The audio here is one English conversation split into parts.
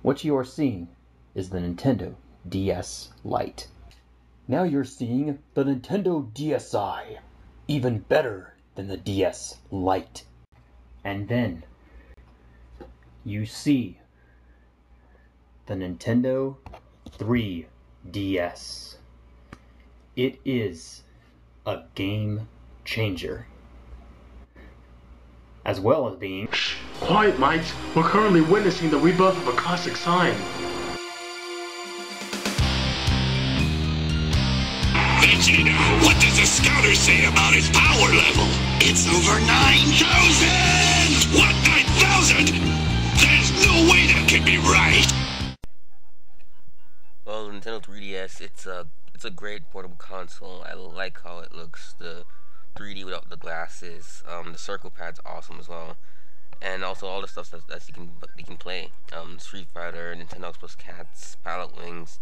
What you are seeing is the Nintendo DS Lite. Now you're seeing the Nintendo DSi, even better than the DS Lite. And then you see the Nintendo 3DS. It is a game changer, as well as being... Quiet, mates. We're currently witnessing the rebirth of a classic sign. Vegeta, what does the scouter say about his power level? It's over 9,000! What, 9,000? There's no way that can be right! Well, Nintendo 3DS, it's a great portable console. I like how it looks, the 3D without the glasses. The circle pad's awesome as well, and also all the stuff that you can play. Street Fighter, Nintendo Octopus Cats, Pilot Wings,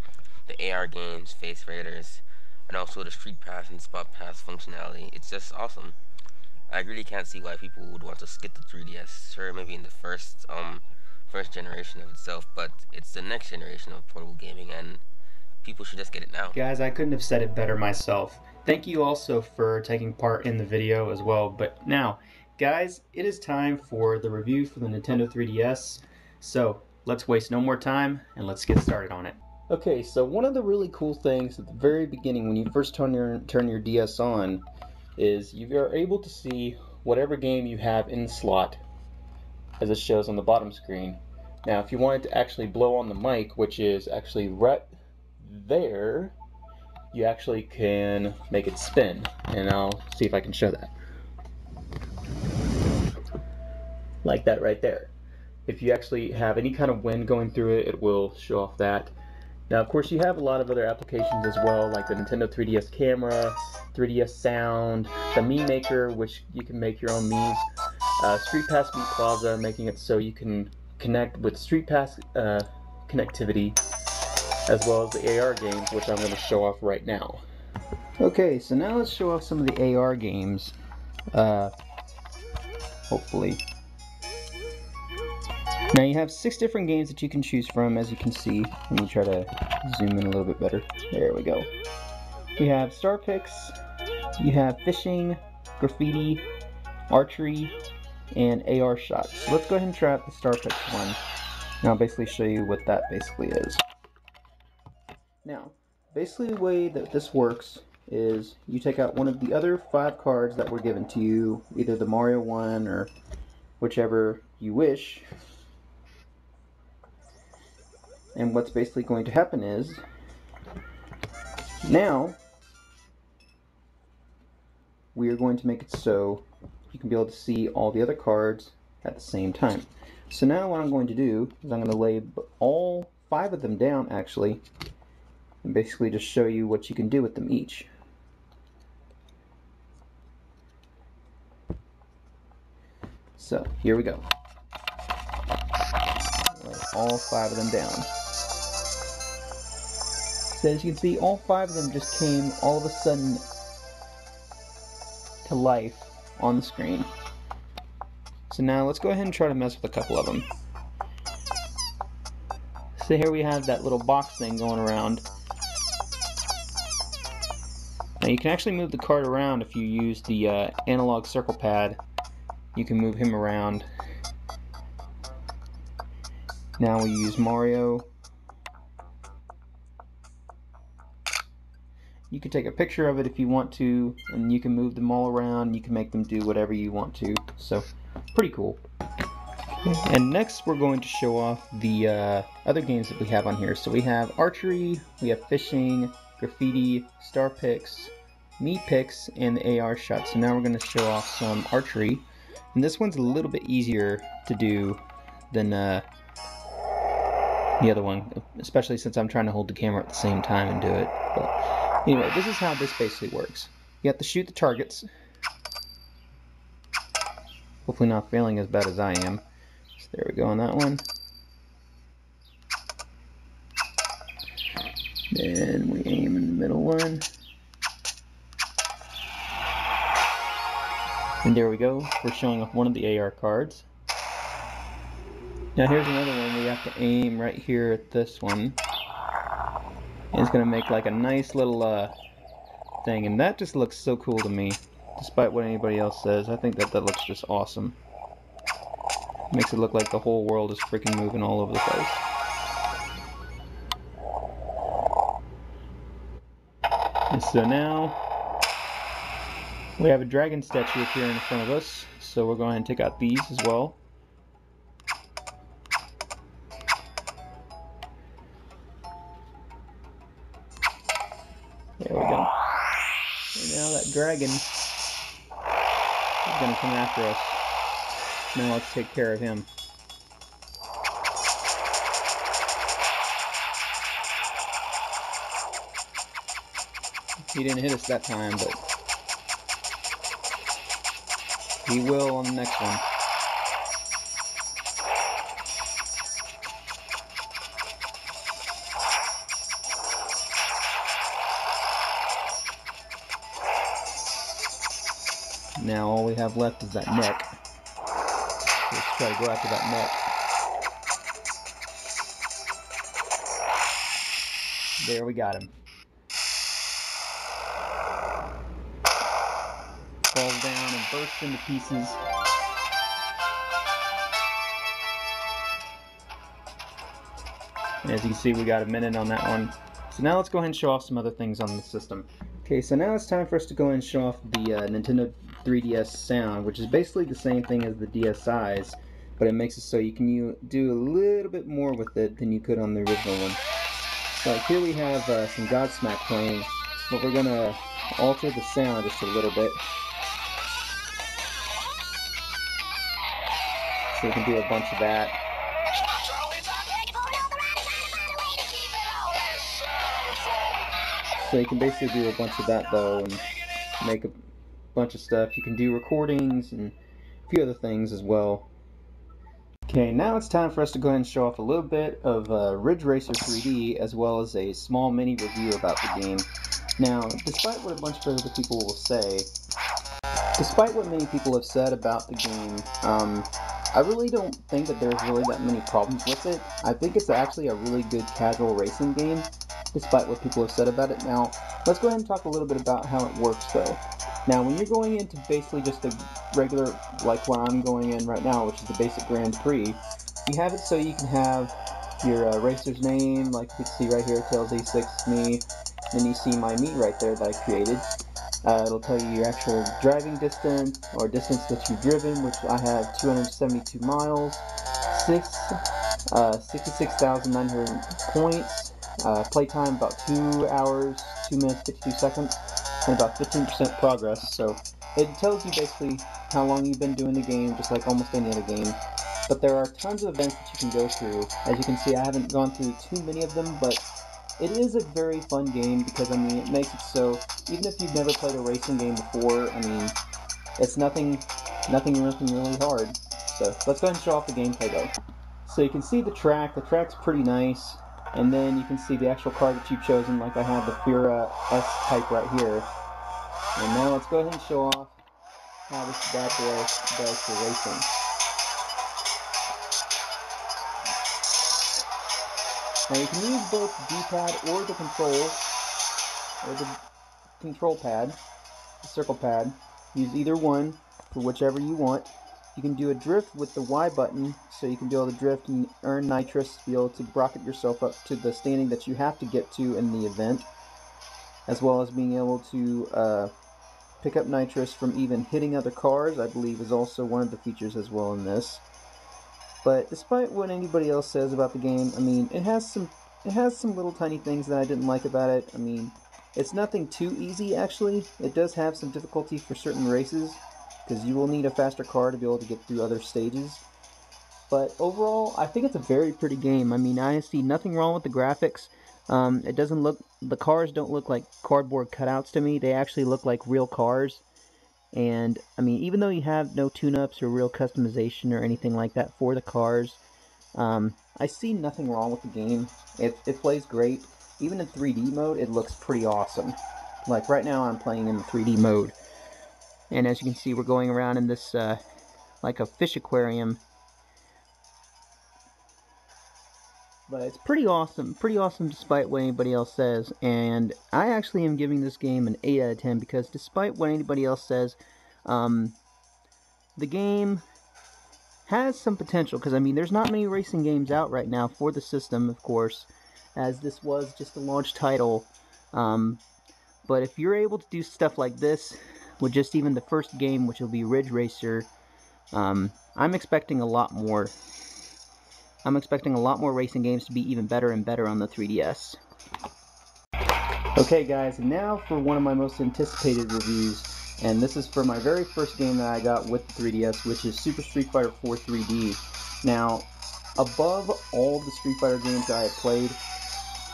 the AR games, Face Raiders, and also the Street Pass and Spot Pass functionality. It's just awesome. I really can't see why people would want to skip the 3DS. Sure, maybe in the first generation of itself, but it's the next generation of portable gaming, and people should just get it now. Guys, I couldn't have said it better myself. Thank you also for taking part in the video as well. But now, guys, it is time for the review for the Nintendo 3DS. So let's waste no more time and let's get started on it. Okay, so one of the really cool things at the very beginning when you first turn your DS on is you are able to see whatever game you have in the slot as it shows on the bottom screen. Now, if you wanted to actually blow on the mic, which is actually right there, you actually can make it spin, and I'll see if I can show that. Like that right there. If you actually have any kind of wind going through it, it will show off that. Now, of course, you have a lot of other applications as well, like the Nintendo 3DS camera, 3DS sound, the Mii Maker, which you can make your own Miis, Street Pass Beat Plaza, making it so you can connect with Street Pass connectivity, as well as the AR games, which I'm going to show off right now. Okay, so now let's show off some of the AR games, hopefully. Now you have 6 different games that you can choose from, as you can see. Let me try to zoom in a little bit better. There we go. We have Star Picks, you have Fishing, Graffiti, Archery, and AR Shots. So let's go ahead and try out the Star Picks one. And I'll basically show you what that basically is. Now, basically the way that this works is you take out one of the other 5 cards that were given to you, either the Mario one or whichever you wish. And what's basically going to happen is, now we are going to make it so you can be able to see all the other cards at the same time. So now what I'm going to do is I'm going to lay all 5 of them down, actually, and basically just show you what you can do with them each. So here we go. Lay all 5 of them down. So as you can see, all 5 of them just came all of a sudden to life on the screen. So now let's go ahead and try to mess with a couple of them. So here we have that little box thing going around. Now you can actually move the card around if you use the analog circle pad. You can move him around. Now we use Mario. You can take a picture of it if you want to, and you can move them all around. You can make them do whatever you want to. So, pretty cool. And next we're going to show off the other games that we have on here. So we have Archery, we have Fishing, Graffiti, Star Picks, Mii Picks, and the AR Shot. So now we're going to show off some Archery. And this one's a little bit easier to do than the other one, especially since I'm trying to hold the camera at the same time and do it. But anyway, this is how this basically works. You have to shoot the targets. Hopefully not failing as bad as I am. So there we go on that one. Then we aim in the middle one. And there we go. We're showing off one of the AR cards. Now here's another one. We have to aim right here at this one. And it's gonna make like a nice little thing, and that just looks so cool to me. Despite what anybody else says, I think that looks just awesome. Makes it look like the whole world is freaking moving all over the place. And so now we have a dragon statue up here in front of us, so we're going to take out these as well. There we go. And now that dragon is going to come after us. Now let's take care of him. He didn't hit us that time, but he will on the next one. Now all we have left is that neck. So let's try to go after that neck. There, we got him. Falls down and bursts into pieces. And as you can see, we got a minute on that one. So now let's go ahead and show off some other things on the system. Okay, so now it's time for us to go ahead and show off the Nintendo 3DS sound, which is basically the same thing as the DSi's, but it makes it so you can do a little bit more with it than you could on the original one. So like here we have some Godsmack playing, but we're going to alter the sound just a little bit. So we can do a bunch of that. So you can basically do a bunch of that though, and make a bunch of stuff. You can do recordings and a few other things as well. Okay, now it's time for us to go ahead and show off a little bit of Ridge Racer 3D, as well as a small mini review about the game. Now, despite what a bunch of other people will say, despite what many people have said about the game, I really don't think that there's really that many problems with it. I think it's actually a really good casual racing game, despite what people have said about it. Now, let's go ahead and talk a little bit about how it works though. Now, when you're going into basically just a regular, like what I'm going in right now, which is the basic Grand Prix, you have it so you can have your racer's name, like you can see right here, it tells E6 me, then you see my meet right there that I created. It'll tell you your actual driving distance, or distance that you've driven, which I have 272 miles, 66,900 points, playtime about 2 hours, 2 minutes, 52 seconds, and about 15% progress. So it tells you basically how long you've been doing the game, just like almost any other game. But there are tons of events that you can go through. As you can see, I haven't gone through too many of them, but it is a very fun game because, I mean, it makes it so, even if you've never played a racing game before, I mean, it's nothing really hard. So let's go ahead and show off the gameplay though. So you can see the track's pretty nice, and then you can see the actual car that you've chosen, like I have the Fura S-Type right here. And now let's go ahead and show off how this bad boy does for racing. Now you can use both the D-pad or the control pad, the circle pad. Use either one for whichever you want. You can do a drift with the Y button, so you can be able to drift and earn nitrous, be able to rocket yourself up to the standing that you have to get to in the event, as well as being able to pick up nitrous from even hitting other cars, I believe is also one of the features as well in this. But despite what anybody else says about the game, I mean, it has some little tiny things that I didn't like about it. I mean, it's nothing too easy actually. It does have some difficulty for certain races, because you will need a faster car to be able to get through other stages. But overall, I think it's a very pretty game. I mean, I see nothing wrong with the graphics. The cars don't look like cardboard cutouts to me. They actually look like real cars. And, I mean, even though you have no tune-ups or real customization or anything like that for the cars, I see nothing wrong with the game. It plays great. Even in 3D mode, it looks pretty awesome. Like, right now I'm playing in the 3D mode. And as you can see, we're going around in this, like a fish aquarium. But it's pretty awesome despite what anybody else says. And I actually am giving this game an 8 out of 10 because despite what anybody else says, the game has some potential. Because, I mean, there's not many racing games out right now for the system, of course, as this was just a launch title. But if you're able to do stuff like this with just even the first game, which will be Ridge Racer, I'm expecting a lot more. I'm expecting a lot more racing games to be even better and better on the 3DS. Okay guys, now for one of my most anticipated reviews, and this is for my very first game that I got with the 3DS, which is Super Street Fighter 4 3D. Now, above all the Street Fighter games that I have played,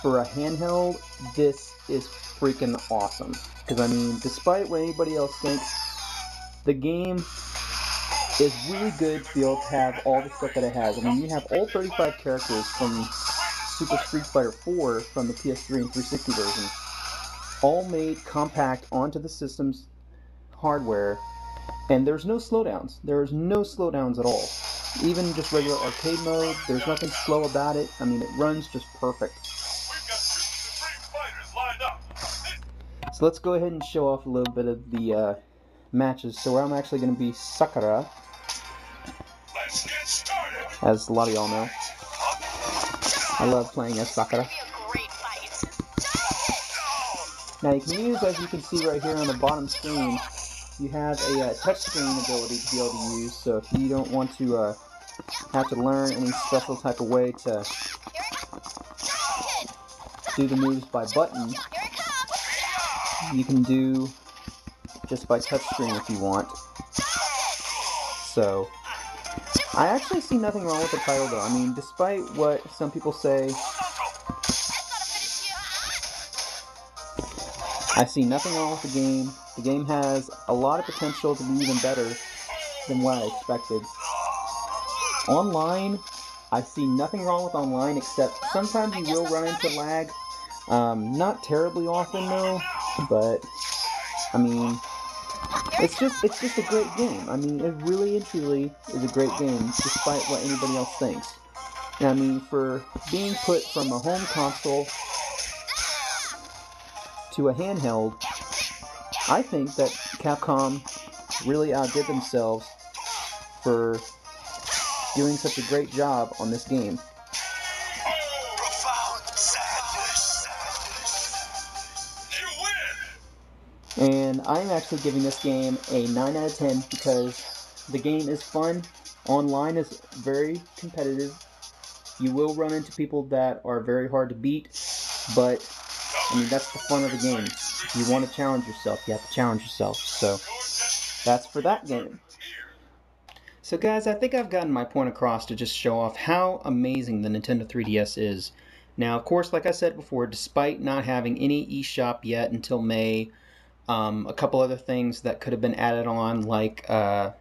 for a handheld, this is freaking awesome. Because, I mean, despite what anybody else thinks, the game is really good to be able to have all the stuff that it has. I mean, you have all 35 characters from Super Street Fighter 4 from the PS3 and 360 version, all made compact onto the system's hardware, and there's no slowdowns. There's no slowdowns at all. Even just regular arcade mode, there's nothing slow about it. I mean, it runs just perfect. So let's go ahead and show off a little bit of the matches. So I'm actually going to be Sakura, as a lot of y'all know. I love playing as Sakura. Now you can use, as you can see right here on the bottom screen, you have a touchscreen ability to be able to use. So if you don't want to have to learn any special type of way to do the moves by button, you can do just by touchscreen if you want. So I actually see nothing wrong with the title though. I mean, despite what some people say, I see nothing wrong with the game. The game has a lot of potential to be even better than what I expected. Online, I see nothing wrong with online, except sometimes you will run into lag. Not terribly often though, but I mean, it's just a great game. I mean, it really and truly is a great game, despite what anybody else thinks. And I mean, for being put from a home console to a handheld, I think that Capcom really outdid themselves for doing such a great job on this game. And I'm actually giving this game a 9 out of 10 because the game is fun. Online is very competitive. You will run into people that are very hard to beat, but I mean, that's the fun of the game. If you want to challenge yourself, you have to challenge yourself. So that's for that game. So guys, I think I've gotten my point across to just show off how amazing the Nintendo 3DS is. Now, of course, like I said before, despite not having any eShop yet until May, a couple other things that could have been added on, like a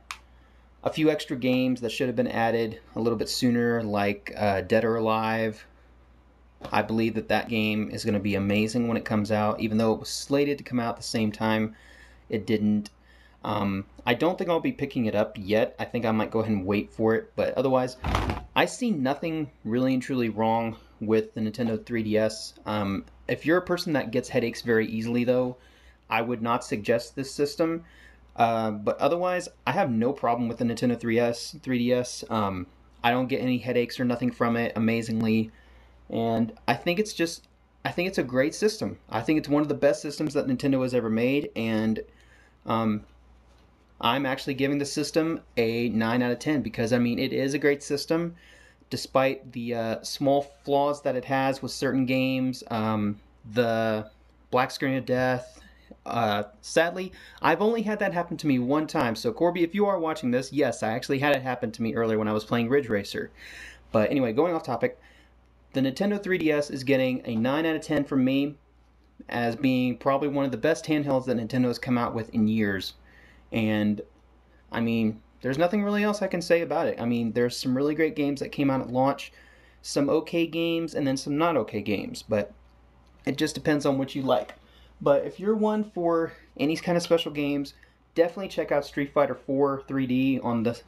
few extra games that should have been added a little bit sooner, like Dead or Alive. I believe that game is going to be amazing when it comes out, even though it was slated to come out at the same time, it didn't. I don't think I'll be picking it up yet. I think I might go ahead and wait for it, but otherwise, I see nothing really and truly wrong with the Nintendo 3DS. If you're a person that gets headaches very easily, though, I would not suggest this system. But otherwise, I have no problem with the Nintendo 3DS. I don't get any headaches or nothing from it, amazingly. And I think it's a great system. I think it's one of the best systems that Nintendo has ever made, and I'm actually giving the system a 9 out of 10 because, I mean, it is a great system, despite the small flaws that it has with certain games, the black screen of death. Sadly, I've only had that happen to me one time, so Corby, if you are watching this, yes, I actually had it happen to me earlier when I was playing Ridge Racer. But anyway, going off topic, the Nintendo 3DS is getting a 9 out of 10 from me, as being probably one of the best handhelds that Nintendo has come out with in years. And, I mean, there's nothing really else I can say about it. I mean, there's some really great games that came out at launch, some okay games, and then some not okay games, but it just depends on what you like. But if you're one for any kind of special games, definitely check out Street Fighter 4 3D on the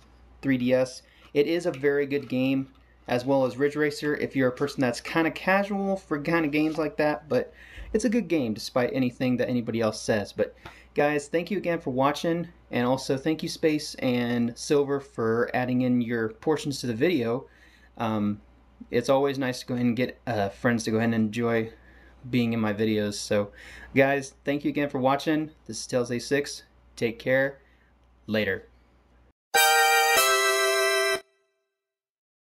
3DS. It is a very good game. as well as Ridge Racer if you're a person that's kind of casual for kind of games like that, but it's a good game despite anything that anybody else says. But guys, thank you again for watching, and also thank you Space and Silver for adding in your portions to the video. It's always nice to go ahead and get friends to go ahead and enjoy being in my videos. So guys, thank you again for watching. This is Tails A6. Take care. Later.